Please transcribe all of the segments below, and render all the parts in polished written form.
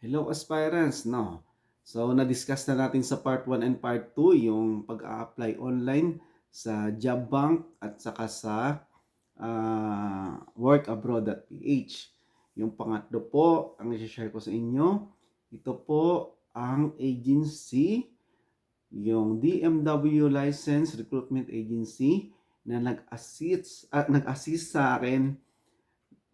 Hello aspirants, no? So, na-discuss na natin sa part 1 and part 2 yung pag-a-apply online sa job bank at saka sa workabroad.ph. Yung pangatlo po, ang i-share ko sa inyo, ito po ang agency, yung DMW License Recruitment Agency na nag-assist sa akin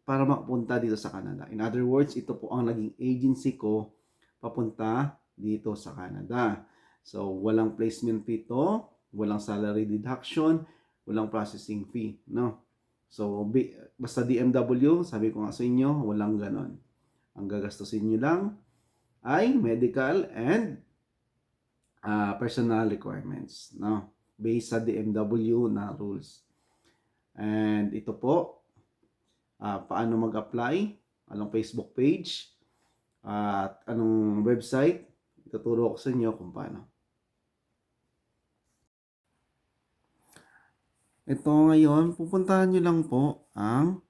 para makapunta dito sa Canada. In other words, ito po ang naging agency ko papunta dito sa Canada. So, walang placement fee to, walang salary deduction, walang processing fee, no? So, basta DMW, sabi ko nga sa inyo, walang ganon. Ang gagastusin nyo lang ay medical and personal requirements, no? Based sa DMW na rules. And ito po, paano mag-apply, anong Facebook page, at anong website, ituturo ko sa inyo kung paano. Ito ngayon, pupuntahan nyo lang po ang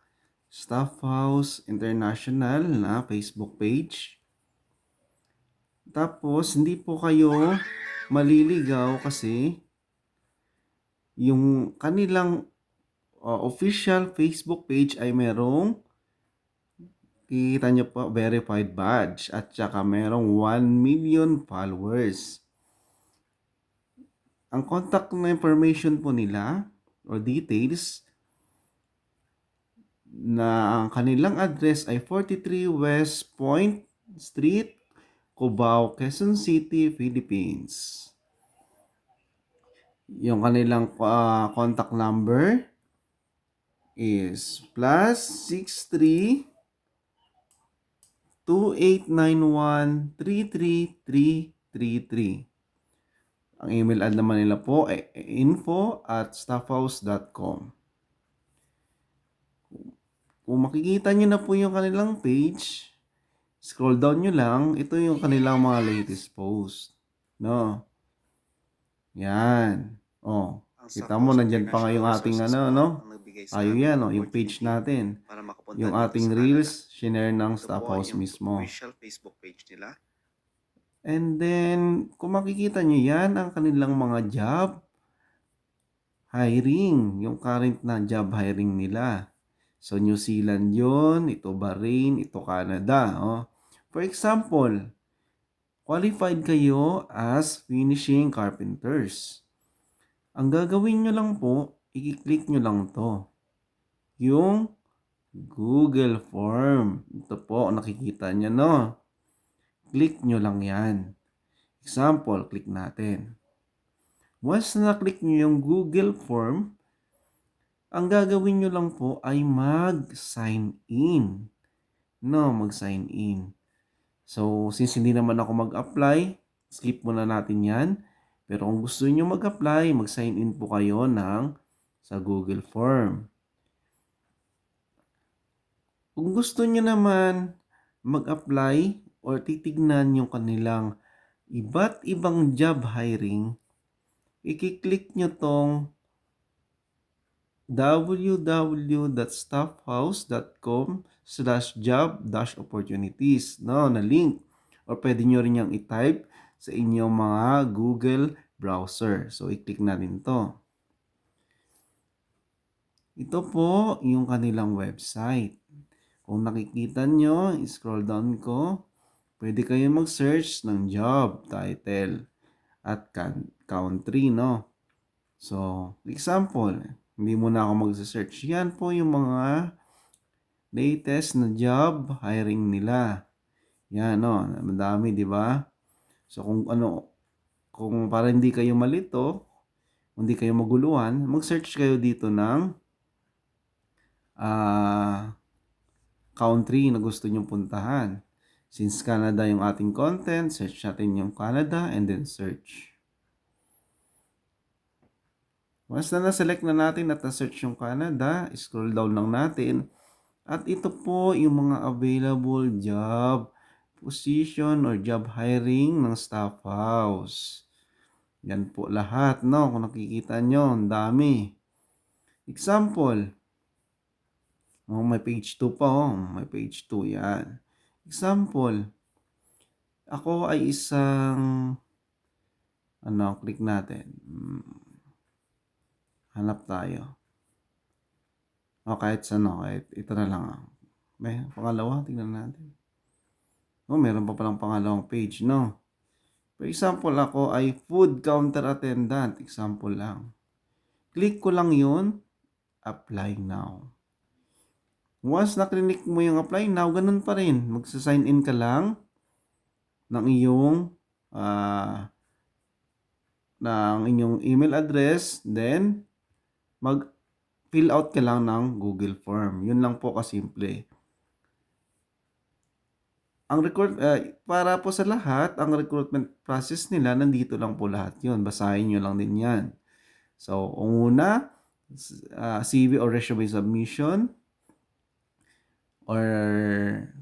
Staff House International na Facebook page. Tapos, hindi po kayo maliligaw kasi yung kanilang official Facebook page ay merong, kita nyo po, verified badge at saka merong 1 million followers. Ang contact na information po nila o details na ang kanilang address ay 43 West Point Street, Cubao, Quezon City, Philippines. Yung kanilang contact number is +63 2891 33333. Ang email ad naman nila po ay info@staffhouse.com. Kung makikita nyo na po yung kanilang page, scroll down nyo lang, ito yung kanilang mga latest post. No? Yan. Oh, kita mo, nandyan pa nga yung ating no? Ayo yan, yung page natin. Yung ating reels, shinare ng Staff House mismo. Official Facebook page nila. And then, kung makikita nyo yan, ang kanilang mga job hiring, yung current na job hiring nila. So, New Zealand yun, ito Bahrain, ito Canada. Oh. For example, qualified kayo as finishing carpenters. Ang gagawin nyo lang po, i-click nyo lang to. Yung Google Form. Ito po, nakikita nyo, no? Click nyo lang yan. Example, click natin. Once na click nyo yung Google Form, ang gagawin nyo lang po ay mag-sign in. No, mag-sign in. So, since hindi naman ako mag-apply, skip muna natin yan. Pero kung gusto niyo mag-apply, mag-sign in po kayo sa Google Form. Kung gusto niyo naman mag-apply or titignan yung kanilang iba't ibang job hiring, i-click nyo tong www.staffhouse.com/job-opportunities, no, na link. Or pwede nyo rin yung i-type sa inyong mga Google browser. So, i-click natin to. Ito po yung kanilang website. Kung nakikita nyo, scroll down ko, pwede kayo mag-search ng job title at country, no? So, example, hindi muna ako mag-search. Yan po yung mga latest na job hiring nila. Yan, no? Madami, di ba? So, kung para hindi kayo malito, hindi kayo maguluhan, mag-search kayo dito ng country na gusto nyong puntahan. Since Canada yung ating content, search natin yung Canada and then search. Once na na-select na natin at na-search yung Canada, scroll down lang natin. At ito po yung mga available job position or job hiring ng Staff House. Yan po lahat, no? Kung nakikita nyo, ang dami. Example, may page 2 pa, may page 2, yan. Example, ako ay isang click natin. Hanap tayo. Kahit kahit ito na lang. May pangalawa, tingnan natin. Meron pa palang pangalawang page, no? For example, ako ay food counter attendant. Example lang. Click ko lang yun. Apply now. Once na-click mo yung apply now, ganun pa rin. Magsa-sign in ka lang ng inyong email address, then mag-fill out ka lang ng Google Form. Yun lang po kasimple. Para po sa lahat, ang recruitment process nila, nandito lang po lahat yun. Basahin nyo lang din yan. So, una, CV or resume submission, or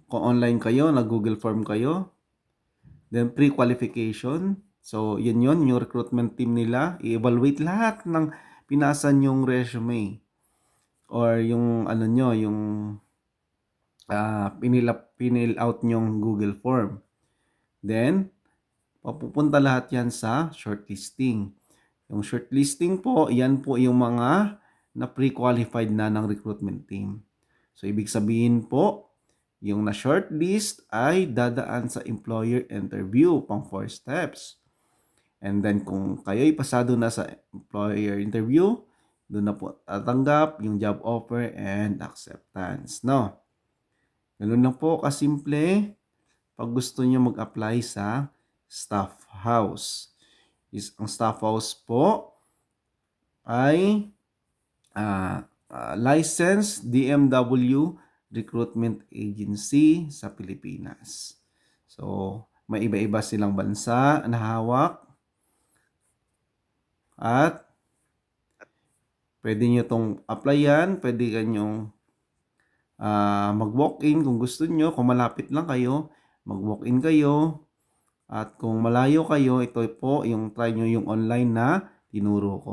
kung online kayo, nag-Google Form kayo. Then, pre-qualification. So, yun yung recruitment team nila. I-evaluate lahat ng pinasa nyong resume. Or yung pinil out nyong Google Form. Then, papupunta lahat yan sa shortlisting. Yung shortlisting po, yan po yung mga na pre-qualified na ng recruitment team. So, ibig sabihin po, yung na-shortlist ay dadaan sa employer interview, pang 4 steps. And then, kung kayo'y pasado na sa employer interview, doon na po tatanggap yung job offer and acceptance. No? Ganun lang po kasimple pag gusto nyo mag-apply sa staff house. Ang staff house po ay licensed DMW recruitment agency sa Pilipinas. So, may iba-iba silang bansa na hawak at pwede nyo itong applyan, pwede kanyong mag-walk-in kung gusto nyo. Kung malapit lang kayo, mag-walk-in kayo. At kung malayo kayo, ito po yung try nyo yung online na tinuro ko.